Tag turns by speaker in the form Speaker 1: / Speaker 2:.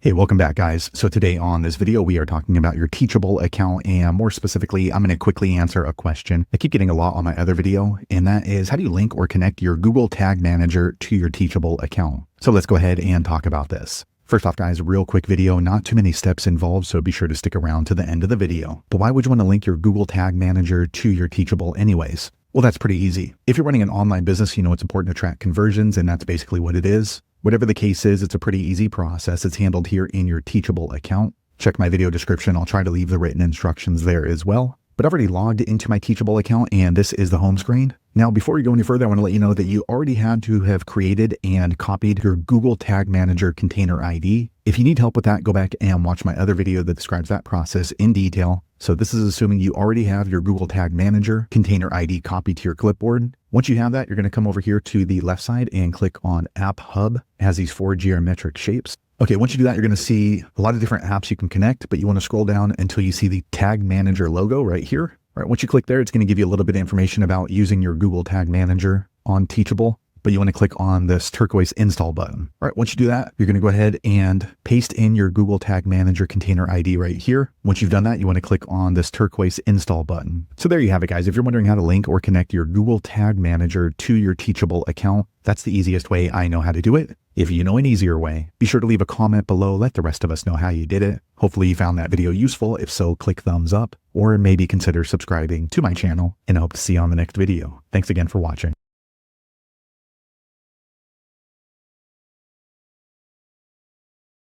Speaker 1: Hey, welcome back guys. So today on this video, we are talking about your Teachable account, and more specifically, I'm going to quickly answer a question I keep getting a lot on my other video, and that is how do you link or connect your Google Tag Manager to your Teachable account? So let's go ahead and talk about this. First off guys, real quick video, not too many steps involved, so be sure to stick around to the end of the video. But why would you want to link your Google Tag Manager to your Teachable anyways? Well, that's pretty easy. If you're running an online business, you know it's important to track conversions, and that's basically what it is. Whatever the case is, it's a pretty easy process. It's handled here in your Teachable account. Check my video description. I'll try to leave the written instructions there as well. But I've already logged into my Teachable account, and this is the home screen. Now, before we go any further, I want to let you know that you already had to have created and copied your Google Tag Manager container ID. If you need help with that, go back and watch my other video that describes that process in detail. So this is assuming you already have your Google Tag Manager container ID copied to your clipboard. Once you have that, you're going to come over here to the left side and click on App Hub. It has these 4 geometric shapes. Okay, once you do that, you're going to see a lot of different apps you can connect, but you want to scroll down until you see the Tag Manager logo right here. All right, once you click there, it's going to give you a little bit of information about using your Google Tag Manager on Teachable, but you want to click on this turquoise install button. All right, once you do that, you're going to go ahead and paste in your Google Tag Manager container ID right here. Once you've done that, you want to click on this turquoise install button. So there you have it, guys. If you're wondering how to link or connect your Google Tag Manager to your Teachable account, that's the easiest way I know how to do it. If you know an easier way, be sure to leave a comment below. Let the rest of us know how you did it. Hopefully you found that video useful. If so, click thumbs up or maybe consider subscribing to my channel, and I hope to see you on the next video. Thanks again for watching.